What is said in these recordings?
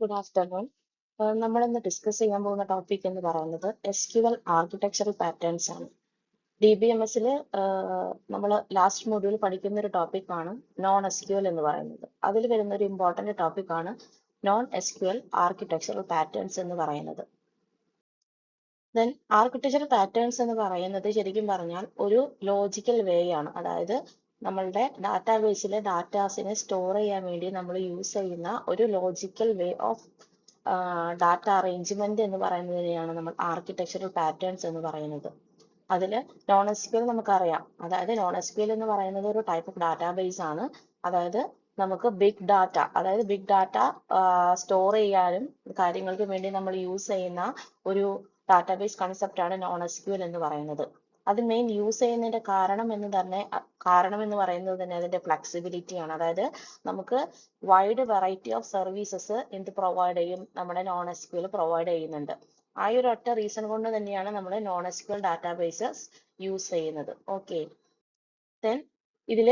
Good afternoon. നമ്മൾ ഇന്ന് discuss ചെയ്യാൻ പോകുന്ന ടോപ്പിക് എന്ന് പറയുന്നത് SQL ആർക്കിടെക്ചറൽ പാറ്റേൺസ് ആണ്. DBMS-ൽ നമ്മൾ ലാസ്റ്റ് മൊഡ്യൂൾ പഠിക്കുന്ന ഒരു ടോപ്പിക് ആണ് നോൺ SQL എന്ന് പറയുന്നത്. അതിൽ വരുന്ന ഒരു ഇമ്പോർട്ടന്റ് ടോപ്പിക് ആണ് നോൺ SQL ആർക്കിടെക്ചറൽ പാറ്റേൺസ് എന്ന് പറയുന്നത്. ദെൻ ആർക്കിടെക്ചറൽ പാറ്റേൺസ് എന്ന് പറയുന്നത് ശരിക്കും പറഞ്ഞാൽ ഒരു ലോജിക്കൽ വേ ആണ്. അതായത് നമ്മളുടെ ഡാറ്റാബേസിലെ ഡാറ്റാസിനെ സ്റ്റോർ ചെയ്യാൻ വേണ്ടി നമ്മൾ യൂസ് ചെയ്യുന്ന ഒരു logical way of data arrangement എന്ന് പറയുന്നതിനെയാണ് നമ്മൾ ആർക്കിടെക്ചറൽ പാറ്റേൺസ് എന്ന് പറയുന്നത്. അതിൽ നോൺ SQL നമുക്കറിയാം. അതായത് നോൺ SQL എന്ന് പറയുന്നത് ഒരു ടൈപ്പ് ഓഫ് ഡാറ്റാബേസ് ആണ്. അതായത് നമുക്ക് ബിഗ് ഡാറ്റ സ്റ്റോർ ചെയ്യാനും കാര്യങ്ങൾക്ക് വേണ്ടി നമ്മൾ യൂസ് ചെയ്യുന്ന ഒരു ഡാറ്റാബേസ് കൺസെപ്റ്റ് ആണ് നോൺ SQL എന്ന് പറയുന്നത്. അത് മെയിൻ യൂസ് ചെയ്യുന്നതിന്റെ കാരണം എന്ന് പറയുന്നത് തന്നെ അതിന്റെ ഫ്ലെക്സിബിലിറ്റി ആണ്. അതായത് നമുക്ക് വൈഡ് വെറൈറ്റി ഓഫ് സർവീസസ് എന്ത് പ്രൊവൈഡ് ചെയ്യും, നമ്മുടെ നോൺ SQL പ്രൊവൈഡ് ചെയ്യുന്നുണ്ട്. ആ ഒരു ഒറ്റ റീസൺ കൊണ്ട് തന്നെയാണ് നമ്മൾ നോൺ SQL ഡാറ്റാബേസസ് യൂസ് ചെയ്യുന്നത്. ഓക്കെ, ദെൻ ഇതിൽ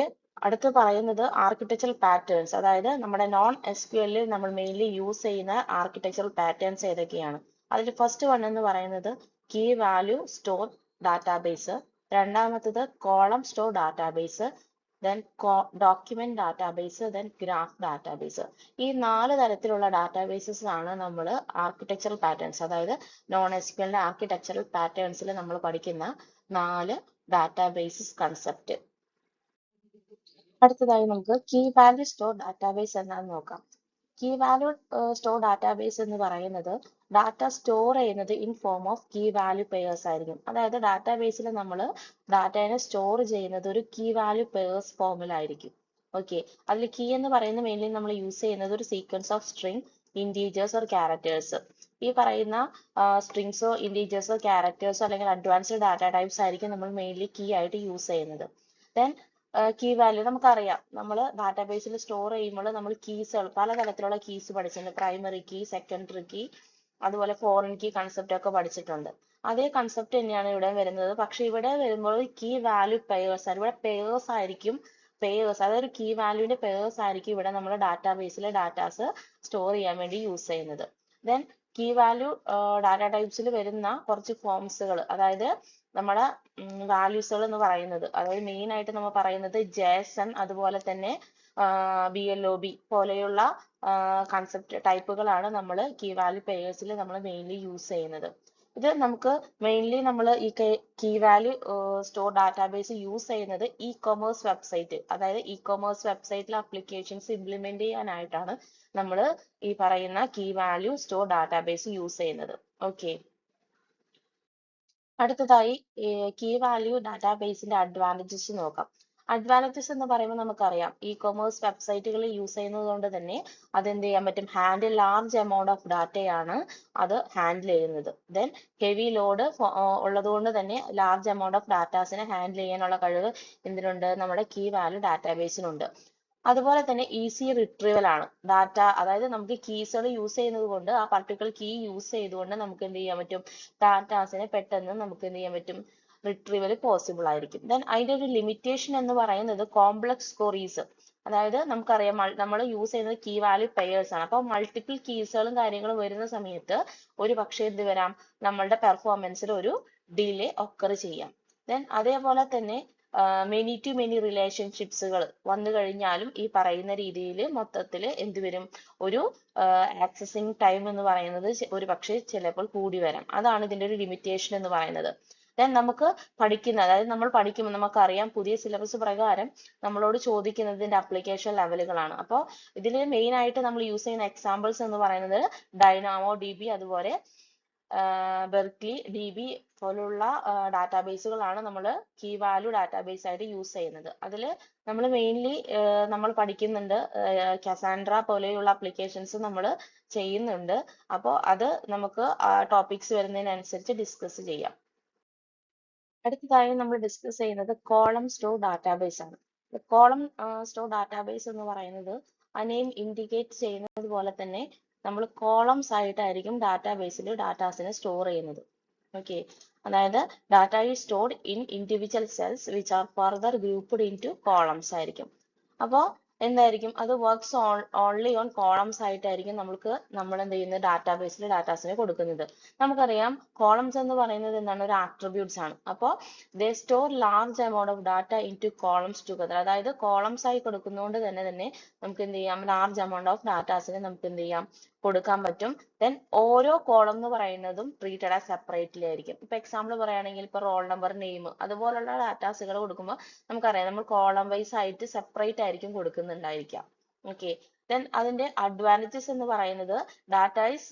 അടുത്ത് പറയുന്നത് ആർക്കിടെക്ചറൽ പാറ്റേൺസ്. അതായത് നമ്മുടെ നോൺ SQL നമ്മൾ മെയിൻലി യൂസ് ചെയ്യുന്ന ആർക്കിടെക്ചറൽ പാറ്റേൺസ് ഏതൊക്കെയാണ്? അതിൽ ഫസ്റ്റ് വൺ എന്ന് പറയുന്നത് കീ വാല്യൂ സ്റ്റോർ ഡാറ്റാബേസ്, രണ്ടാമത്തത് column store database, then document database, then graph database. ഈ 4 തരത്തിലുള്ള ഡാറ്റാബേസസ് ആണ് നമ്മൾ ആർക്കിടെക്ചറൽ പാറ്റേൺസ്, അതായത് നോൺ SQL ആർക്കിടെക്ചറൽ പാറ്റേൺസിൽ നമ്മൾ പഠിക്കുന്ന 4 ഡാറ്റാബേസസ് കൺസെപ്റ്റ്. അടുത്തതായി നമുക്ക് കീ വാല്യൂ സ്റ്റോർ ഡാറ്റാബേസ് എന്നാണ് നോക്കാം. കീ വാല്യൂ സ്റ്റോർ ഡാറ്റാബേസ് എന്ന് പറയുന്നത് ഡാറ്റ സ്റ്റോർ ചെയ്യുന്നത് in form of key value pairs ആയിരിക്കും. അതായത് ഡാറ്റാബേസിൽ നമ്മൾ ഡാറ്റയെ സ്റ്റോർ ചെയ്യുന്നത് ഒരു കീ വാല്യൂ പെയേഴ്സ് ഫോമിലായിരിക്കും. ഓക്കെ, അതിൽ കീ എന്ന് പറയുന്നത് മെയിൻലി നമ്മൾ യൂസ് ചെയ്യുന്നത് ഒരു sequence of string, integers or characters. ഈ പറയുന്ന സ്ട്രിങ്സോ ഇൻറ്റീജേഴ്സോ ക്യാരക്ടേഴ്സോ അല്ലെങ്കിൽ അഡ്വാൻസ്ഡ് ഡാറ്റ ടൈപ്സ് ആയിരിക്കും നമ്മൾ മെയിൻലി കീ ആയിട്ട് യൂസ് ചെയ്യുന്നത്. ദെൻ കീ വാല്യൂ നമുക്കറിയാം. നമ്മൾ ഡാറ്റാബേസിൽ സ്റ്റോർ ചെയ്യുമ്പോൾ നമ്മൾ കീസുകൾ പലതരത്തിലുള്ള കീസ് പഠിച്ചിട്ടുണ്ട്. പ്രൈമറി കീ, സെക്കൻഡറി കീ, അതുപോലെ ഫോറിൻ കീ കൺസെപ്റ്റ് ഒക്കെ പഠിച്ചിട്ടുണ്ട്. അതേ കൺസെപ്റ്റ് തന്നെയാണ് ഇവിടെ വരുന്നത്. പക്ഷെ ഇവിടെ വരുമ്പോൾ കീ വാല്യൂ പെയേഴ്സ് ആണ്. ഇവിടെ പെയേഴ്സ് ആയിരിക്കും, അതായത് കീ വാല്യൂവിന്റെ പെയേഴ്സ് ആയിരിക്കും ഇവിടെ നമ്മൾ ഡാറ്റാബേസിലെ ഡാറ്റാസ് സ്റ്റോർ ചെയ്യാൻ വേണ്ടി യൂസ് ചെയ്യുന്നത്. ദെൻ കീ വാല്യൂ ഡാറ്റ ടൈപ്സിൽ വരുന്ന കുറച്ച് ഫോംസുകൾ, അതായത് നമ്മുടെ വാല്യൂസുകൾ എന്ന് പറയുന്നത്, അതായത് മെയിൻ ആയിട്ട് നമ്മൾ പറയുന്നത് JSON, അതുപോലെ തന്നെ BLOB പോലെയുള്ള കൺസെപ്റ്റ് ടൈപ്പുകളാണ് നമ്മൾ കീ വാല്യൂ പെയേഴ്സിൽ നമ്മൾ മെയിൻലി യൂസ് ചെയ്യുന്നത്. ഇത് നമുക്ക് മെയിൻലി നമ്മൾ ഈ key value store database use ചെയ്യുന്നത് ഇ-കൊമേഴ്സ് വെബ്സൈറ്റ്, അതായത് ഇ-കൊമേഴ്സ് വെബ്സൈറ്റിലെ അപ്ലിക്കേഷൻസ് ഇംപ്ലിമെന്റ് ചെയ്യാനായിട്ടാണ് നമ്മൾ ഈ പറയുന്ന key value store database use ചെയ്യുന്നത്. ഓക്കെ, അടുത്തതായി കീ വാല്യൂ ഡാറ്റാബേസിന്റെ അഡ്വാൻറ്റേജസ് നോക്കാം. അഡ്വാൻറ്റേജസ് എന്ന് പറയുമ്പോൾ നമുക്കറിയാം, ഇ-കൊമേഴ്സ് വെബ്സൈറ്റുകളിൽ യൂസ് ചെയ്യുന്നത് കൊണ്ട് തന്നെ അത് എന്ത് ചെയ്യാൻ പറ്റും, ലാർജ് എമൗണ്ട് ഓഫ് ഡാറ്റയാണ് അത് ഹാൻഡിൽ ചെയ്യുന്നത്. ദെൻ ഹെവി ലോഡ് ഉള്ളത് കൊണ്ട് തന്നെ ലാർജ് എമൗണ്ട് ഓഫ് ഡാറ്റാസിനെ ഹാൻഡിൽ ചെയ്യാനുള്ള കഴിവ് എന്തിനുണ്ട്, നമ്മുടെ കീ വാല്യൂ ഡാറ്റാബേസിനുണ്ട്. അതുപോലെ തന്നെ ഈസി റിട്രീവൽ ആണ് ഡാറ്റ, അതായത് നമുക്ക് കീസുകൾ യൂസ് ചെയ്യുന്നത് കൊണ്ട് ആ പർട്ടിക്കുലർ കീ യൂസ് ചെയ്തുകൊണ്ട് നമുക്ക് എന്ത് ചെയ്യാൻ പറ്റും, ഡാറ്റാസിനെ പെട്ടെന്ന് നമുക്ക് എന്ത് ചെയ്യാൻ പറ്റും, റിട്രീവൽ പോസിബിൾ ആയിരിക്കും. ദെൻ അതിന്റെ ഒരു ലിമിറ്റേഷൻ എന്ന് പറയുന്നത് കോംപ്ലക്സ് ക്വറീസ്, അതായത് നമുക്കറിയാം നമ്മൾ യൂസ് ചെയ്യുന്നത് കീ വാല്യൂ പെയേഴ്സ് ആണ്. അപ്പോൾ മൾട്ടിപ്പിൾ കീസുകളും കാര്യങ്ങളും വരുന്ന സമയത്ത് ഒരു പക്ഷേ എന്ത് വരാം, നമ്മളുടെ പെർഫോമൻസിൽ ഒരു ഡിലേ ഒക്കർ ചെയ്യാം. ദെൻ അതേപോലെ തന്നെ മെനി ടു മെനി റിലേഷൻഷിപ്സുകൾ വന്നു കഴിഞ്ഞാലും ഈ പറയുന്ന രീതിയിൽ മൊത്തത്തിൽ എന്ത് വരും, ഒരു ആക്സസിങ് ടൈം എന്ന് പറയുന്നത് ഒരു പക്ഷേ ചിലപ്പോൾ കൂടി വരാം. അതാണ് ഇതിന്റെ ഒരു ലിമിറ്റേഷൻ എന്ന് പറയുന്നത്. ദെൻ നമുക്ക് അതായത് നമ്മൾ പഠിക്കുമ്പോൾ നമുക്കറിയാം, പുതിയ സിലബസ് പ്രകാരം നമ്മളോട് ചോദിക്കുന്നതിന്റെ അപ്ലിക്കേഷൻ ലെവലുകളാണ്. അപ്പോൾ ഇതിൽ മെയിൻ ആയിട്ട് നമ്മൾ യൂസ് ചെയ്യുന്ന എക്സാമ്പിൾസ് എന്ന് പറയുന്നത് ഡൈനാമോ DB, അതുപോലെ ബെർക്ലി DB പോലുള്ള ഡാറ്റാബേസുകളാണ് നമ്മൾ കീ വാല്യൂ ഡാറ്റാബേസ് ആയിട്ട് യൂസ് ചെയ്യുന്നത്. അതിൽ നമ്മൾ മെയിൻലി നമ്മൾ പഠിക്കുന്നുണ്ട്, കസാൻഡ്ര പോലെയുള്ള അപ്ലിക്കേഷൻസ് നമ്മൾ ചെയ്യുന്നുണ്ട്. അപ്പോൾ അത് നമുക്ക് ടോപ്പിക്സ് വരുന്നതിനനുസരിച്ച് ഡിസ്കസ് ചെയ്യാം. അടുത്തതായി നമ്മൾ ഡിസ്കസ് ചെയ്യുന്നത് കോളം സ്റ്റോർ ഡാറ്റാബേസ് ആണ്. കോളം സ്റ്റോർ ഡാറ്റാബേസ് എന്ന് പറയുന്നത് ആ നെയിം ഇൻഡിക്കേറ്റ് ചെയ്യുന്നത് പോലെ തന്നെ നമ്മൾ കോളംസ് ആയിട്ടായിരിക്കും ഡാറ്റാബേസിൽ ഡാറ്റാസിനെ സ്റ്റോർ ചെയ്യുന്നത്. ഓക്കെ, അതായത് data is stored in individual cells which are further grouped in to columns ആയിരിക്കും. അപ്പോൾ എന്തായിരിക്കും അത് വർക്ക്സ് ഓൺലി ഓൺ കോളംസ് ആയിട്ടായിരിക്കും നമ്മൾ എന്ത് ചെയ്യുന്നത് ഡാറ്റാബേസിൽ ഡാറ്റാസിനെ കൊടുക്കുന്നത്. നമുക്കറിയാം കോളംസ് എന്ന് പറയുന്നത് എന്താണ് ഒരു ആട്രിബ്യൂട്ട്സ് ആണ്. അപ്പോൾ they store large amount of data in to columns together. അതായത് കോളംസ് ആയി കൊടുക്കുന്നതുകൊണ്ട് തന്നെ നമുക്ക് എന്ത് ചെയ്യാം ലാർജ് എമൗണ്ട് ഓഫ് ഡാറ്റാസിനെ നമുക്ക് എന്ത് ചെയ്യാം കൊടുക്കാൻ പറ്റും. ദെൻ ഓരോ കോളം എന്ന് പറയുന്നതും ട്രീറ്റഡ് ആസ് സെപ്പറേറ്റ്ലി ആയിരിക്കും. ഇപ്പൊ എക്സാമ്പിൾ പറയുകയാണെങ്കിൽ ഇപ്പൊ റോൾ നമ്പർ നെയിം അതുപോലുള്ള ഡാറ്റാസുകൾ കൊടുക്കുമ്പോൾ നമുക്കറിയാം നമ്മൾ കോളം വൈസ് ആയിട്ട് സെപ്പറേറ്റ് ആയിരിക്കും കൊടുക്കുന്നുണ്ടായിരിക്കാം. ഓക്കെ, ദെൻ അതിന്റെ അഡ്വാൻറ്റേജസ് എന്ന് പറയുന്നത് ഡാറ്റ ഈസ്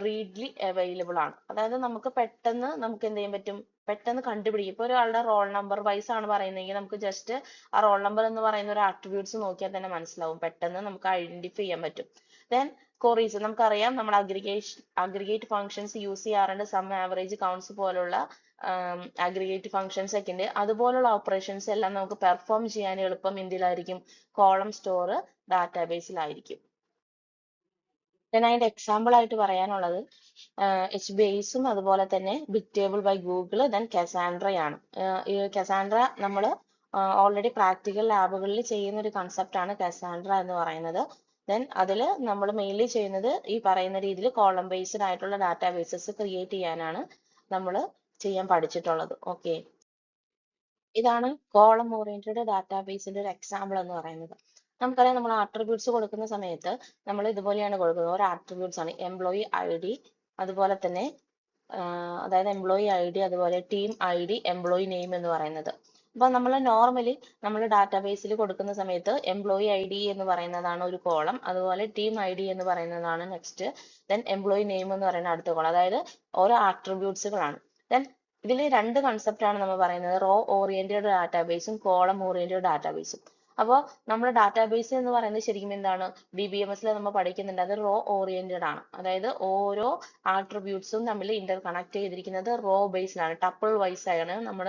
റീഡ്ലി അവൈലബിൾ ആണ്. അതായത് നമുക്ക് പെട്ടെന്ന് നമുക്ക് എന്ത് ചെയ്യാൻ പറ്റും പെട്ടെന്ന് കണ്ടുപിടിക്കും. ഇപ്പൊ ഒരാളുടെ റോൾ നമ്പർ വൈസ് ആണ് പറയുന്നതെങ്കിൽ നമുക്ക് ജസ്റ്റ് ആ റോൾ നമ്പർ എന്ന് പറയുന്ന ഒരു ആട്രിബ്യൂട്ട്സ് നോക്കിയാൽ തന്നെ മനസ്സിലാവും, പെട്ടെന്ന് നമുക്ക് ഐഡന്റിഫൈ ചെയ്യാൻ പറ്റും. ദെൻ queries നമുക്കറിയാം നമ്മൾ അഗ്രിഗേറ്റ് ഫങ്ഷൻസ് യൂസ് ചെയ്യാറുണ്ട്. സം ആവറേജ് കൗണ്ട്സ് പോലുള്ള അഗ്രിഗേറ്റ് ഫങ്ഷൻസ് ഒക്കെ ഉണ്ട്. അതുപോലുള്ള ഓപ്പറേഷൻസ് എല്ലാം നമുക്ക് പെർഫോം ചെയ്യാൻ എളുപ്പം എന്തിലായിരിക്കും കോളം സ്റ്റോർ ഡാറ്റാബേസിലായിരിക്കും. then അതിന്റെ എക്സാമ്പിൾ ആയിട്ട് പറയാനുള്ളത് എച്ച് ബേസും അതുപോലെ തന്നെ big table by Google then കസാൻഡ്രയാണ്. ഈ കസാൻഡ്ര നമ്മൾ ഓൾറെഡി പ്രാക്ടിക്കൽ ലാബുകളിൽ ചെയ്യുന്ന ഒരു കൺസെപ്റ്റ് ആണ് കസാൻഡ്ര എന്ന് പറയുന്നത്. ദെൻ അതിൽ നമ്മൾ മെയിൻലി ചെയ്യുന്നത് ഈ പറയുന്ന രീതിയിൽ കോളം ബേസ്ഡ് ആയിട്ടുള്ള ഡാറ്റാബേസസ് ക്രിയേറ്റ് ചെയ്യാനാണ് നമ്മൾ ചെയ്യാൻ പഠിച്ചിട്ടുള്ളത്. ഓക്കെ, ഇതാണ് കോളം ഓറിയന്റഡ് ഡാറ്റാബേസിന്റെ ഒരു എക്സാമ്പിൾ എന്ന് പറയുന്നത്. നമുക്കറിയാം നമ്മൾ ആട്രിബ്യൂട്ട്സ് കൊടുക്കുന്ന സമയത്ത് നമ്മൾ ഇതുപോലെയാണ് കൊടുക്കുന്നത്. ഓരോ ആട്രിബ്യൂട്ട്സ് ആണ് എംപ്ലോയി ഐ ഡി, അതുപോലെ തന്നെ അതായത് എംപ്ലോയി ഐ ഡി, അതുപോലെ team I D, employee name എന്ന് പറയുന്നത്. അപ്പൊ നമ്മൾ നോർമലി നമ്മൾ ഡാറ്റാബേസിൽ കൊടുക്കുന്ന സമയത്ത് എംപ്ലോയി ഐ ഡി എന്ന് പറയുന്നതാണ് ഒരു കോളം, അതുപോലെ ടീം ഐ ഡി എന്ന് പറയുന്നതാണ് നെക്സ്റ്റ്, ദെൻ എംപ്ലോയി നെയിം എന്ന് പറയുന്ന അടുത്ത കോളം. അതായത് ഓരോ ആട്രിബ്യൂട്ട്സുകളാണ്. ദെൻ ഇതിൽ രണ്ട് കൺസെപ്റ്റ് ആണ് നമ്മൾ പറയുന്നത്, റോ ഓറിയന്റഡ് ഡാറ്റാബേസും കോളം ഓറിയന്റഡ് ഡാറ്റാബേസും. അപ്പോൾ നമ്മുടെ ഡാറ്റാബേസ് എന്ന് പറയുന്നത് ശരിക്കും എന്താണ് DBMS നമ്മൾ പഠിക്കുന്നുണ്ട്, അത് റോ ഓറിയന്റഡ് ആണ്. അതായത് ഓരോ ആട്രിബ്യൂട്ട്സും തമ്മിൽ ഇന്റർ കണക്ട് ചെയ്തിരിക്കുന്നത് റോ ബേസിലാണ്, ടപ്പിൾ വൈസ് ആണ് നമ്മൾ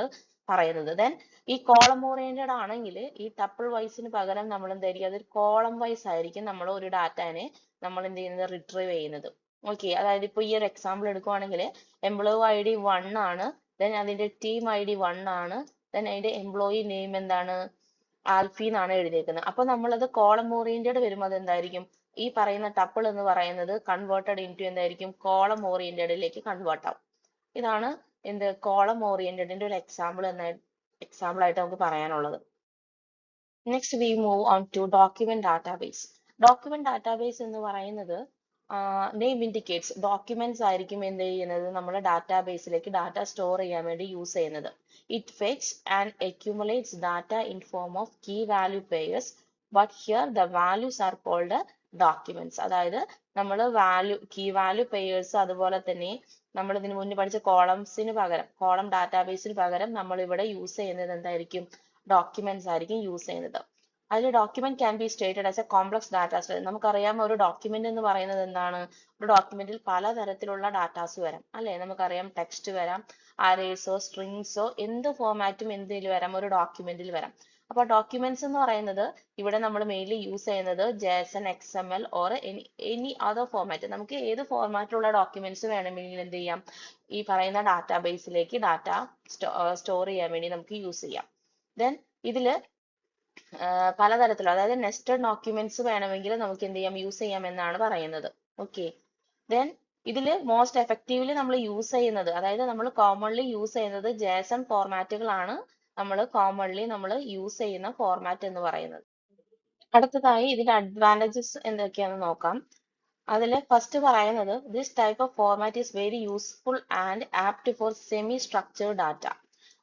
പറയുന്നത്. ദെൻ ഈ കോളം ഓറിയന്റഡ് ആണെങ്കിൽ ഈ ടപ്പിൾ വൈസിന് പകരം നമ്മൾ എന്തായിരിക്കും അതൊരു കോളം വൈസ് ആയിരിക്കും നമ്മൾ ഒരു ഡാറ്റാനെ നമ്മൾ എന്ത് ചെയ്യുന്നത് റിട്രീവ് ചെയ്യുന്നത്. ഓക്കെ, അതായത് ഇപ്പൊ ഈ ഒരു എക്സാമ്പിൾ എടുക്കുവാണെങ്കിൽ എംപ്ലോയി ഐ ഡി 1 ആണ്, ദെൻ അതിന്റെ ടീം ഐ ഡി 1 ആണ്, ദെൻ അതിന്റെ എംപ്ലോയി നെയിം എന്താണ് ആൽഫി എന്നാണ് എഴുതിയേക്കുന്നത്. അപ്പൊ നമ്മളത് കോളം ഓറിയന്റഡ് വരുമ്പോൾ അത് എന്തായിരിക്കും ഈ പറയുന്ന ടപ്പിൾ എന്ന് പറയുന്നത് കൺവേർട്ടഡ് ഇൻറ്റു എന്തായിരിക്കും കോളം ഓറിയന്റഡിലേക്ക് കൺവേർട്ട് ആവും. ഇതാണ് എന്ത് കോളം ഓറിയന്റഡിന്റെ ഒരു എക്സാമ്പിൾ ആയിട്ട് നമുക്ക് പറയാനുള്ളത്. Next we move on to document database. Document database എന്ന് പറയുന്നത് നെയിം ഇൻഡിക്കേറ്റ്സ് ഡോക്യുമെന്റ്സ് ആയിരിക്കും എന്ത് ചെയ്യുന്നത് നമ്മുടെ ഡാറ്റാബേസിലേക്ക് ഡാറ്റ സ്റ്റോർ ചെയ്യാൻ വേണ്ടി യൂസ് ചെയ്യുന്നത്. It fetch and accumulates data in form of key value pairs, but here the values are called documents. അതായത് നമ്മൾ കീ വാല്യൂ പെയേഴ്സ് അതുപോലെ തന്നെ നമ്മൾ ഇതിനു മുന്നേ പഠിച്ച കോളംസിന് പകരം കോളം ഡാറ്റാബേസിന് പകരം നമ്മൾ ഇവിടെ യൂസ് ചെയ്യുന്നത് എന്തായിരിക്കും ഡോക്യുമെന്റ്സ് ആയിരിക്കും യൂസ് ചെയ്യുന്നത്. അതിൽ document can be stated as A complex data structure. നമുക്കറിയാം ഒരു ഡോക്യുമെന്റ് എന്ന് പറയുന്നത് എന്താണ്, ഒരു ഡോക്യുമെന്റിൽ പലതരത്തിലുള്ള ഡാറ്റാസ് വരാം അല്ലെ. നമുക്കറിയാം ടെക്സ്റ്റ് വരാം, അറേസോ സ്ട്രിങ്സോ എന്ത് ഫോമാറ്റും എന്തിൽ വരാം ഒരു ഡോക്യുമെന്റിൽ വരാം. അപ്പൊ ഡോക്യുമെന്റ്സ് എന്ന് പറയുന്നത് ഇവിടെ നമ്മൾ മെയിൻലി യൂസ് ചെയ്യുന്നത് JSON, XML or any other format. നമുക്ക് ഏത് ഫോർമാറ്റിലുള്ള ഡോക്യുമെന്റ്സ് വേണമെങ്കിൽ എന്ത് ചെയ്യാം ഈ പറയുന്ന ഡാറ്റാബേസിലേക്ക് ഡാറ്റ സ്റ്റോർ ചെയ്യാൻ വേണ്ടി നമുക്ക് യൂസ് ചെയ്യാം. ദെൻ ഇതില് പലതരത്തിലുള്ള അതായത് നെസ്റ്റഡ് ഡോക്യുമെന്റ്സ് വേണമെങ്കിൽ നമുക്ക് എന്ത് ചെയ്യാം യൂസ് ചെയ്യാം എന്നാണ് പറയുന്നത്. ഓക്കെ, ദെൻ ഇതില് മോസ്റ്റ് എഫക്റ്റീവ്ലി നമ്മൾ യൂസ് ചെയ്യുന്നത് അതായത് നമ്മൾ കോമൺലി യൂസ് ചെയ്യുന്നത് JSON ഫോർമാറ്റുകളാണ് നമ്മൾ കോമൺലി യൂസ് ചെയ്യുന്ന ഫോർമാറ്റ് എന്ന് പറയുന്നത്. അടുത്തതായി ഇതിന്റെ അഡ്വാൻറ്റേജസ് എന്തൊക്കെയാണെന്ന് നോക്കാം. അതിൽ ഫസ്റ്റ് പറയുന്നത് this type of format is very useful and apt for semi structured data.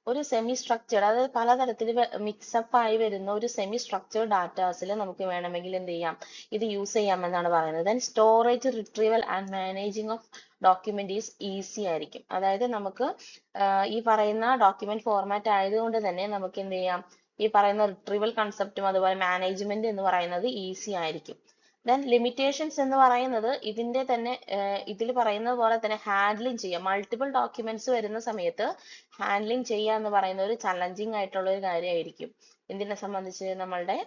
ഒരു സെമി സ്ട്രക്ചേർഡ് അതായത് പലതരത്തിൽ മിക്സപ്പ് ആയി വരുന്ന ഒരു സെമി സ്ട്രക്ചേർഡ് ഡാറ്റാസിൽ നമുക്ക് വേണമെങ്കിൽ എന്ത് ചെയ്യാം ഇത് യൂസ് ചെയ്യാമെന്നാണ് പറയുന്നത്. Then storage retrieval and managing of document is easy ആയിരിക്കും. അതായത് നമുക്ക് ഈ പറയുന്ന ഡോക്യുമെന്റ് ഫോർമാറ്റ് ആയതുകൊണ്ട് തന്നെ നമുക്ക് എന്ത് ചെയ്യാം ഈ പറയുന്ന റിട്രീവൽ കൺസെപ്റ്റും അതുപോലെ മാനേജ്മെന്റ് എന്ന് പറയുന്നത് ഈസി ആയിരിക്കും. ദെൻ ലിമിറ്റേഷൻസ് എന്ന് പറയുന്നത് ഇതിന്റെ തന്നെ ഇതിൽ പറയുന്നത് പോലെ തന്നെ ഹാൻഡ്ലിങ് ചെയ്യുക മൾട്ടിപ്പിൾ ഡോക്യുമെന്റ്സ് വരുന്ന സമയത്ത് ഹാൻഡ്ലിങ് ചെയ്യുക എന്ന് പറയുന്ന ഒരു ചലഞ്ചിങ് ആയിട്ടുള്ള ഒരു കാര്യമായിരിക്കും ഇതിനെ സംബന്ധിച്ച് നമ്മളുടെ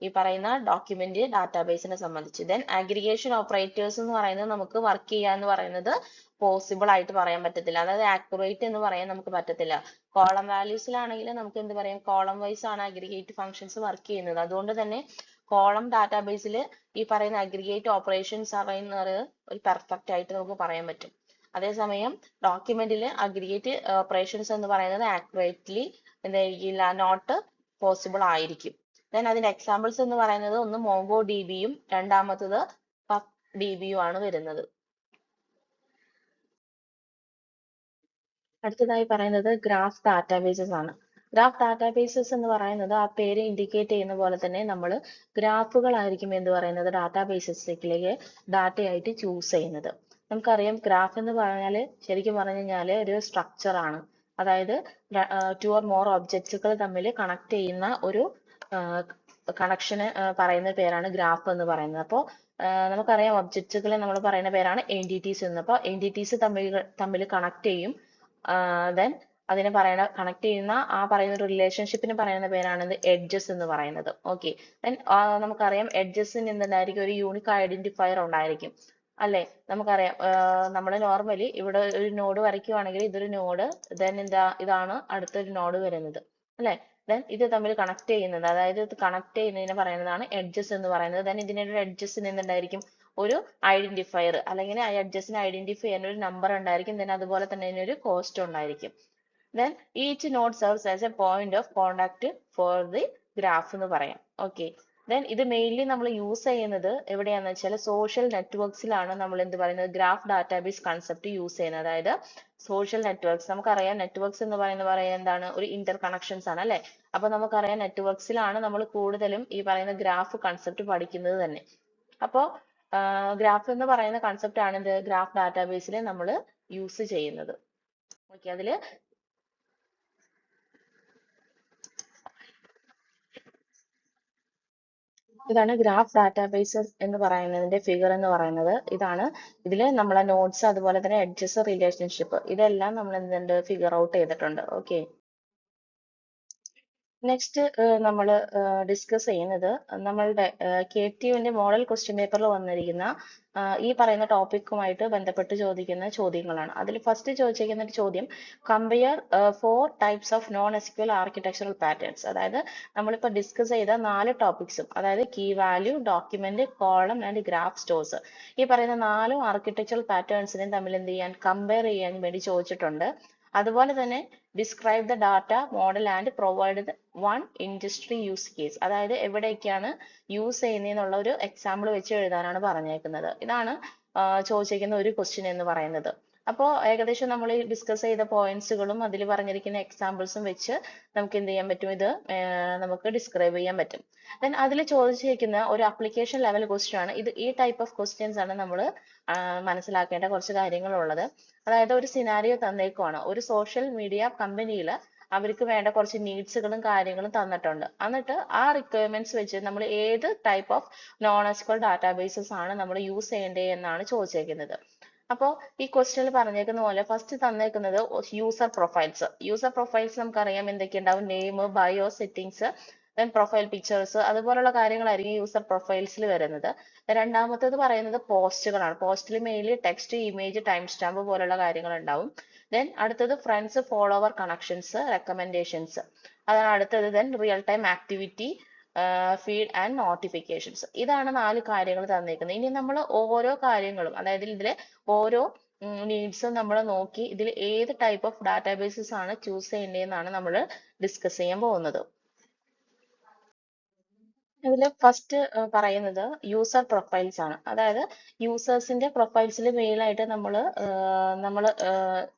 ഈ പറയുന്ന ഡോക്യുമെന്റ് ഡാറ്റാബേസിനെ സംബന്ധിച്ച്. ദെൻ അഗ്രിഗേഷൻ ഓപ്പറേറ്റേഴ്സ് എന്ന് പറയുന്നത് നമുക്ക് വർക്ക് ചെയ്യുക എന്ന് പറയുന്നത് പോസിബിൾ ആയിട്ട് പറയാൻ പറ്റത്തില്ല, അതായത് ആക്യുറേറ്റ് എന്ന് പറയാൻ നമുക്ക് പറ്റത്തില്ല. കോളം വാല്യൂസിലാണെങ്കിൽ നമുക്ക് എന്ത് പറയാം കോളം വൈസ് ആണ് അഗ്രിഗേറ്റ് ഫങ്ഷൻസ് വർക്ക് ചെയ്യുന്നത്. അതുകൊണ്ട് തന്നെ കോളം ഡാറ്റാബേസിൽ ഈ പറയുന്ന അഗ്രിഗേറ്റ് ഓപ്പറേഷൻസ് പറയുന്നത് ഒരു പെർഫെക്റ്റ് ആയിട്ട് നമുക്ക് പറയാൻ പറ്റും. അതേസമയം ഡോക്യുമെന്റിൽ അഗ്രിഗേറ്റ് ഓപ്പറേഷൻസ് എന്ന് പറയുന്നത് ആക്യുറേറ്റ്ലി എന്തായിരിക്കില്ല, നോട്ട് പോസിബിൾ ആയിരിക്കും. ദെൻ അതിന്റെ എക്സാമ്പിൾസ് എന്ന് പറയുന്നത് ഒന്ന് മോങ്കോ DBയും രണ്ടാമത്തത് പബ് DBയും ആണ് വരുന്നത്. അടുത്തതായി പറയുന്നത് ഗ്രാഫ് ഡാറ്റാബേസസ് ആണ്. ഗ്രാഫ് ഡാറ്റാബേസസ് എന്ന് പറയുന്നത് ആ പേര് ഇൻഡിക്കേറ്റ് ചെയ്യുന്ന പോലെ തന്നെ നമ്മൾ ഗ്രാഫുകളായിരിക്കും എന്ന് പറയുന്നത് ഡാറ്റാബേസസിലേക്ക് ഡാറ്റയായിട്ട് ചൂസ് ചെയ്യുന്നത്. നമുക്കറിയാം ഗ്രാഫ് എന്ന് പറഞ്ഞാൽ ശരിക്കും പറഞ്ഞു കഴിഞ്ഞാൽ ഒരു സ്ട്രക്ചർ ആണ്. അതായത് ടു ഓർ മോർ ഒബ്ജക്റ്റുകൾ തമ്മിൽ കണക്ട് ചെയ്യുന്ന ഒരു കണക്ഷന് പറയുന്ന പേരാണ് ഗ്രാഫ് എന്ന് പറയുന്നത്. അപ്പോൾ നമുക്കറിയാം ഒബ്ജക്റ്റുകളെ നമ്മൾ പറയുന്ന പേരാണ് എൻറ്റിറ്റീസ് എന്ന്. അപ്പോൾ എൻറ്റിറ്റീസ് തമ്മിൽ കണക്ട് ചെയ്യും. ദെൻ അതിനെ കണക്ട് ചെയ്യുന്ന ആ പറയുന്ന ഒരു റിലേഷൻഷിപ്പിന് പറയുന്ന പേരാണ് എഡ്ജസ് എന്ന് പറയുന്നത്. ഓക്കെ, ദെൻ നമുക്കറിയാം എഡ്ജസിന് എന്തായിരിക്കും, ഒരു യൂണിക് ഐഡന്റിഫയർ ഉണ്ടായിരിക്കും അല്ലെ. നമുക്കറിയാം നമ്മൾ നോർമലി ഇവിടെ ഒരു നോഡ് വരയ്ക്കുവാണെങ്കിൽ ഇതൊരു നോഡ്, ദെൻ ഇതാണ് അടുത്തൊരു നോഡ് വരുന്നത് അല്ലെ. ദെൻ ഇത് തമ്മിൽ കണക്ട് ചെയ്യുന്നത്, അതായത് ഇത് കണക്ട് ചെയ്യുന്നതിനെ പറയുന്നതാണ് എഡ്ജസ് എന്ന് പറയുന്നത്. ദെൻ ഇതിന്റെ ഒരു എഡ്ജസിന് എന്തുണ്ടായിരിക്കും, ഒരു ഐഡന്റിഫയർ അല്ലെങ്കിൽ ആ എഡ്ജസിനെ ഐഡന്റിഫൈ ചെയ്യാൻ ഒരു നമ്പർ ഉണ്ടായിരിക്കും. ദെൻ അതുപോലെ തന്നെ ഇതിനൊരു കോസ്റ്റ് ഉണ്ടായിരിക്കും. Then each node serves as A point of contact for the graph എന്ന് പറയാം. ഓക്കെ, ദെൻ ഇത് മെയിൻലി നമ്മൾ യൂസ് ചെയ്യുന്നത് എവിടെയാണെന്ന് വെച്ചാൽ സോഷ്യൽ നെറ്റ്വർക്സിലാണ് നമ്മൾ എന്ത് പറയുന്നത്, ഗ്രാഫ് ഡാറ്റാബേസ് കൺസെപ്റ്റ് യൂസ് ചെയ്യുന്നത്. അതായത് സോഷ്യൽ നെറ്റ്വർക്സ്, നമുക്കറിയാം നെറ്റ്വർക്സ് എന്ന് പറയുന്നത് എന്താണ്, ഒരു ഇന്റർ കണക്ഷൻസ് ആണ് അല്ലെ. അപ്പൊ നമുക്കറിയാം നെറ്റ്വർക്സിലാണ് നമ്മൾ കൂടുതലും ഈ പറയുന്ന ഗ്രാഫ് കൺസെപ്റ്റ് പഠിക്കുന്നത് തന്നെ. അപ്പോൾ ഗ്രാഫ് എന്ന് പറയുന്ന കൺസെപ്റ്റ് ആണ് ഇത് ഗ്രാഫ് ഡാറ്റാബേസിൽ നമ്മൾ യൂസ് ചെയ്യുന്നത്. ഓക്കെ, അതില് ഇതാണ് ഗ്രാഫ് ഡാറ്റാബേസ് എന്ന് പറയുന്നതിന്റെ ഫിഗർ എന്ന് പറയുന്നത്. ഇതാണ്, ഇതിൽ നമ്മളെ നോട്ട്സ് അതുപോലെ തന്നെ എഡ്ജസ്, റിലേഷൻഷിപ്പ്, ഇതെല്ലാം നമ്മൾ എന്തുണ്ട് ഫിഗർ ഔട്ട് ചെയ്തിട്ടുണ്ട്. ഓക്കെ, നെക്സ്റ്റ് നമ്മൾ ഡിസ്കസ് ചെയ്യുന്നത് നമ്മളുടെ KTUവിന്റെ മോഡൽ ക്വസ്റ്റ്യൻ പേപ്പറിൽ വന്നിരിക്കുന്ന ഈ പറയുന്ന ടോപ്പിക്കുമായിട്ട് ബന്ധപ്പെട്ട് ചോദിക്കുന്ന ചോദ്യങ്ങളാണ്. അതിൽ ഫസ്റ്റ് ചോദിച്ചിരിക്കുന്ന ഒരു ചോദ്യം, compare 4 types of non SQL architectural patterns. അതായത് നമ്മളിപ്പോൾ ഡിസ്കസ് ചെയ്ത 4 ടോപ്പിക്സും, അതായത് key value, document, column and graph stores, ഈ പറയുന്ന 4 ആർക്കിടെക്ചറൽ പാറ്റേൺസിനെ തമ്മിൽ എന്ത് ചെയ്യാൻ, കമ്പയർ ചെയ്യാൻ വേണ്ടി ചോദിച്ചിട്ടുണ്ട്. അതുപോലെ തന്നെ describe the data model and provide one industry use case, അതായത് എവിടെയൊക്കെയാണ് യൂസ് ചെയ്യുന്നതെന്നുള്ള ഒരു എക്സാമ്പിൾ വെച്ച് എഴുതാനാണ് പറഞ്ഞേക്കുന്നത്. ഇതാണ് ചോദിച്ചിരിക്കുന്ന ഒരു ക്വസ്റ്റ്യൻ എന്ന് പറയുന്നത്. അപ്പോൾ ഏകദേശം നമ്മൾ ഈ ഡിസ്കസ് ചെയ്ത പോയിന്റ്സുകളും അതിൽ പറഞ്ഞിരിക്കുന്ന എക്സാമ്പിൾസും വെച്ച് നമുക്ക് എന്ത് ചെയ്യാൻ പറ്റും, ഇത് നമുക്ക് ഡിസ്ക്രൈബ് ചെയ്യാൻ പറ്റും. ദെൻ അതിൽ ചോദിച്ചിരിക്കുന്ന ഒരു അപ്ലിക്കേഷൻ ലെവൽ ക്വസ്റ്റ്യൻ ആണ് ഇത്. ഈ ടൈപ്പ് ഓഫ് ക്വസ്റ്റ്യൻസ് ആണ് നമ്മൾ മനസ്സിലാക്കേണ്ട കുറച്ച് കാര്യങ്ങളുള്ളത്. അതായത് ഒരു സിനാരിയോ തന്നേക്കുവാണ്, ഒരു സോഷ്യൽ മീഡിയ കമ്പനിയിൽ അവർക്ക് വേണ്ട കുറച്ച് നീഡ്സുകളും കാര്യങ്ങളും തന്നിട്ടുണ്ട്. എന്നിട്ട് ആ റിക്വയർമെന്റ്സ് വെച്ച് നമ്മൾ ഏത് type of non SQL databases ആണ് നമ്മൾ യൂസ് ചെയ്യേണ്ടത് എന്നാണ് ചോദിച്ചേക്കുന്നത്. അപ്പോൾ ഈ ക്വസ്റ്റ്യനിൽ പറഞ്ഞേക്കുന്ന പോലെ ഫസ്റ്റ് തന്നേക്കുന്നത് യൂസർ പ്രൊഫൈൽസ്. യൂസർ പ്രൊഫൈൽസ് നമുക്കറിയാം എന്തൊക്കെ ഉണ്ടാവും, name, bio, settings, then profile pictures, അതുപോലുള്ള കാര്യങ്ങളായിരിക്കും യൂസർ പ്രൊഫൈൽസിൽ വരുന്നത്. രണ്ടാമത്തേത് പറയുന്നത് പോസ്റ്റുകളാണ്. പോസ്റ്റിൽ mainly text, image, time stamp പോലുള്ള കാര്യങ്ങൾ ഉണ്ടാവും. ദെൻ അടുത്തത് ഫ്രണ്ട്സ്, ഫോളോവർ, കണക്ഷൻസ്, റെക്കമെൻഡേഷൻസ്, അതാണ് അടുത്തത്. Then real time activity, feed and notifications. ഇതാണ് 4 കാര്യങ്ങൾ തന്നിരിക്കുന്നത്. ഇനി നമ്മൾ ഓരോ കാര്യങ്ങളും, അതായത് ഇതിലെ ഓരോ നീഡ്സും നമ്മൾ നോക്കി ഇതിൽ ഏത് ടൈപ്പ് ഓഫ് ഡാറ്റാബേസസ് ആണ് ചൂസ് ചെയ്യേണ്ടതെന്നാണ് നമ്മൾ ഡിസ്കസ് ചെയ്യാൻ പോകുന്നത്. ഇതിൽ ഫസ്റ്റ് പറയുന്നത് യൂസർ പ്രൊഫൈൽസ് ആണ്. അതായത് യൂസേഴ്സിന്റെ പ്രൊഫൈൽസിൽ മെയിൻ ആയിട്ട് നമ്മൾ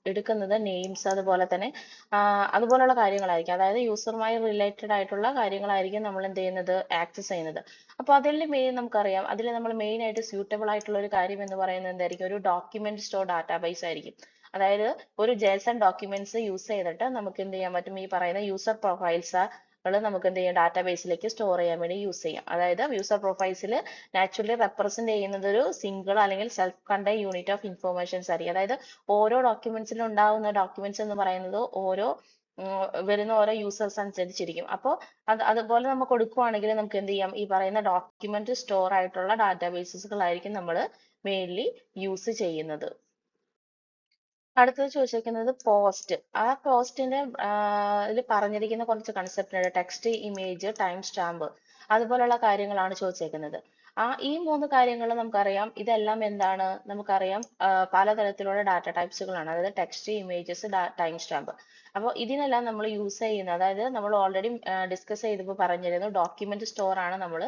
എടുക്കുന്നത് നെയിംസ്, അതുപോലെ തന്നെ അതുപോലുള്ള കാര്യങ്ങളായിരിക്കും. അതായത് യൂസറുമായി റിലേറ്റഡ് ആയിട്ടുള്ള കാര്യങ്ങളായിരിക്കും നമ്മൾ എന്ത് ചെയ്യുന്നത്, ആക്സസ് ചെയ്യുന്നത്. അപ്പോൾ അതിൽ മെയിൻ നമുക്കറിയാം, അതിൽ നമ്മൾ മെയിൻ ആയിട്ട് സ്യൂട്ടബിൾ ആയിട്ടുള്ള ഒരു കാര്യം എന്ന് പറയുന്നത് എന്തായിരിക്കും, ഒരു ഡോക്യുമെന്റ് സ്റ്റോർ ഡാറ്റാബേസ് ആയിരിക്കും. അതായത് ഒരു JSON ഡോക്യുമെന്റ്സ് യൂസ് ചെയ്തിട്ട് നമുക്ക് എന്ത് ചെയ്യാൻ പറ്റും, ഈ പറയുന്ന യൂസർ പ്രൊഫൈൽസ് നമുക്ക് എന്ത് ചെയ്യാം, ഡാറ്റാബേസിലേക്ക് സ്റ്റോർ ചെയ്യാൻ വേണ്ടി യൂസ് ചെയ്യാം. അതായത് യൂസർ പ്രൊഫൈൽസിൽ നാച്ചുറലി റെപ്രസെന്റ് ചെയ്യുന്നത് ഒരു സിംഗിൾ അല്ലെങ്കിൽ self contain unit of informations ആയിരിക്കും. അതായത് ഓരോ ഡോക്യുമെന്റ്സിലും ഉണ്ടാവുന്ന ഡോക്യുമെന്റ്സ് എന്ന് പറയുന്നത് വരുന്ന ഓരോ യൂസേഴ്സ് അനുസരിച്ചിരിക്കും. അപ്പോൾ അതുപോലെ നമുക്ക് കൊടുക്കുവാണെങ്കിൽ നമുക്ക് എന്ത് ചെയ്യാം, ഈ പറയുന്ന ഡോക്യുമെന്റ് സ്റ്റോർ ആയിട്ടുള്ള ഡാറ്റാബേസുകളായിരിക്കും നമ്മൾ മെയിൻലി യൂസ് ചെയ്യുന്നത്. അടുത്തത് ചോദിച്ചിരിക്കുന്നത് പോസ്റ്റ്. ആ പോസ്റ്റിന്റെ ഇതിൽ പറഞ്ഞിരിക്കുന്ന കുറച്ച് കൺസെപ്റ്റ് ഉണ്ട്, ടെക്സ്റ്റ്, ഇമേജ്, ടൈം സ്റ്റാമ്പ്. അതുപോലുള്ള കാര്യങ്ങളാണ് ചോദിച്ചേക്കുന്നത്. ഈ 3 കാര്യങ്ങൾ നമുക്കറിയാം. ഇതെല്ലാം എന്താണ് നമുക്കറിയാം, പലതരത്തിലുള്ള ഡാറ്റ ടൈപ്സുകളാണ്. അതായത് ടെക്സ്റ്റ്, ഇമേജസ്, ടൈം സ്റ്റാമ്പ്. അപ്പോൾ ഇതിനെല്ലാം നമ്മൾ യൂസ് ചെയ്യുന്നത്, അതായത് നമ്മൾ ഓൾറെഡി ഡിസ്കസ് ചെയ്തപ്പോൾ പറഞ്ഞിരുന്നു, ഡോക്യുമെന്റ് സ്റ്റോർ ആണ് നമ്മൾ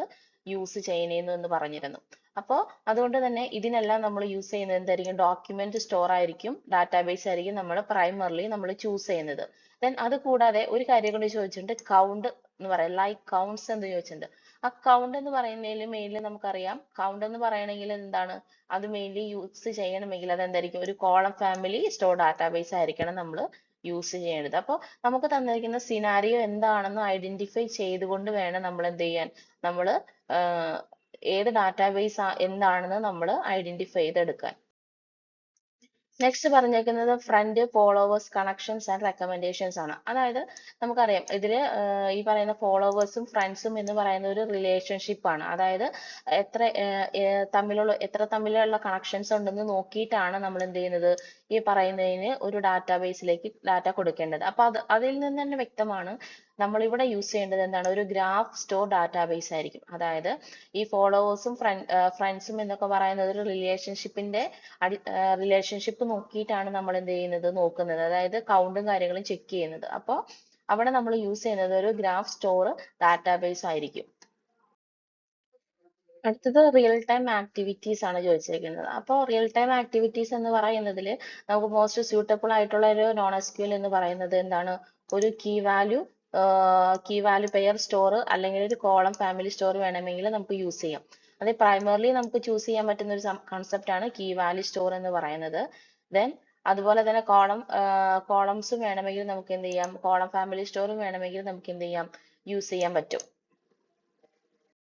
യൂസ് ചെയ്യുന്നതെന്ന് പറഞ്ഞിരുന്നു. അപ്പോൾ അതുകൊണ്ട് തന്നെ ഇതിനെല്ലാം നമ്മൾ യൂസ് ചെയ്യുന്നത് എന്തായിരിക്കും? ഡോക്യുമെന്റ് സ്റ്റോർ ആയിരിക്കും, ഡാറ്റാബേസ് ആയിരിക്കും നമ്മൾ പ്രൈമറിലി നമ്മൾ ചൂസ് ചെയ്യുന്നത്. ദെൻ അത് കൂടാതെ ഒരു കാര്യം കൂടി ചോദിച്ചിട്ടുണ്ട്, കൗണ്ട് എന്ന് പറയാം, ലൈക്ക് കൗണ്ട്സ് എന്ന് ചോദിച്ചിട്ടുണ്ട്. ആ കൗണ്ട് എന്ന് പറയുന്നതിൽ മെയിൻലി നമുക്കറിയാം, കൗണ്ട് എന്ന് പറയണമെങ്കിൽ എന്താണ്, അത് മെയിൻലി യൂസ് ചെയ്യണമെങ്കിൽ അതെന്തായിരിക്കും? ഒരു കോളം ഫാമിലി സ്റ്റോർ ഡാറ്റാബേസ് ആയിരിക്കണം നമ്മൾ യൂസ് ചെയ്യേണ്ടത്. അപ്പോൾ നമുക്ക് തന്നിരിക്കുന്ന സിനാരിയോ എന്താണെന്ന് ഐഡന്റിഫൈ ചെയ്തുകൊണ്ട് വേണം നമ്മൾ എന്ത് ചെയ്യാൻ, നമ്മൾ ഏത് ഡാറ്റാബേസ് എന്താണെന്ന് നമ്മൾ ഐഡന്റിഫൈ ചെയ്തെടുക്കാൻ. നെക്സ്റ്റ് പറഞ്ഞേക്കുന്നത് friend, followers, connections and recommendations ആണ്. അതായത് നമുക്കറിയാം ഇതില് ഈ പറയുന്ന ഫോളോവേഴ്സും ഫ്രണ്ട്സും എന്ന് പറയുന്ന ഒരു റിലേഷൻഷിപ്പ് ആണ്. അതായത് എത്ര തമ്മിലുള്ള കണക്ഷൻസ് ഉണ്ടെന്ന് നോക്കിയിട്ടാണ് നമ്മൾ എന്ത് ചെയ്യുന്നത്, ഈ പറയുന്നതിന് ഒരു ഡാറ്റാബേസിലേക്ക് ഡാറ്റ കൊടുക്കേണ്ടത്. അപ്പൊ അതിൽ നിന്ന് തന്നെ വ്യക്തമാണ് നമ്മളിവിടെ യൂസ് ചെയ്യേണ്ടത് എന്താണ്, ഒരു ഗ്രാഫ് സ്റ്റോർ ഡാറ്റാബേസ് ആയിരിക്കും. അതായത് ഈ ഫോളോവേഴ്സും ഫ്രണ്ട്സും എന്നൊക്കെ പറയുന്നത് ഒരു റിലേഷൻഷിപ്പ് നോക്കിയിട്ടാണ് നമ്മൾ എന്ത് ചെയ്യുന്നത്, നോക്കുന്നത്. അതായത് കൗണ്ടും കാര്യങ്ങളും ചെക്ക് ചെയ്യുന്നത്. അപ്പോൾ അവിടെ നമ്മൾ യൂസ് ചെയ്യുന്നത് ഒരു ഗ്രാഫ് സ്റ്റോർ ഡാറ്റാബേസ് ആയിരിക്കും. അടുത്തത് റിയൽ ടൈം ആക്ടിവിറ്റീസ് ആണ് ചോദിച്ചിരിക്കുന്നത്. അപ്പോൾ റിയൽ ടൈം ആക്ടിവിറ്റീസ് എന്ന് പറയുന്നതിൽ നമുക്ക് മോസ്റ്റ് സ്യൂട്ടബിൾ ആയിട്ടുള്ള ഒരു നോൺ എസ്ക്യൂഎൽ എന്ന് പറയുന്നത് എന്താണ്, ഒരു കീ വാല്യൂ പെയർ സ്റ്റോർ അല്ലെങ്കിൽ ഒരു കോളം ഫാമിലി സ്റ്റോർ വേണമെങ്കിൽ നമുക്ക് യൂസ് ചെയ്യാം. അത് പ്രൈമറിലി നമുക്ക് ചൂസ് ചെയ്യാൻ പറ്റുന്ന ഒരു കൺസെപ്റ്റ് ആണ് കീ വാല്യൂ സ്റ്റോർ എന്ന് പറയുന്നത്. ദെൻ അതുപോലെ തന്നെ കോളംസും വേണമെങ്കിൽ നമുക്ക് എന്ത് ചെയ്യാം, കോളം ഫാമിലി സ്റ്റോറും വേണമെങ്കിൽ നമുക്ക് എന്ത് ചെയ്യാം, യൂസ് ചെയ്യാൻ പറ്റും.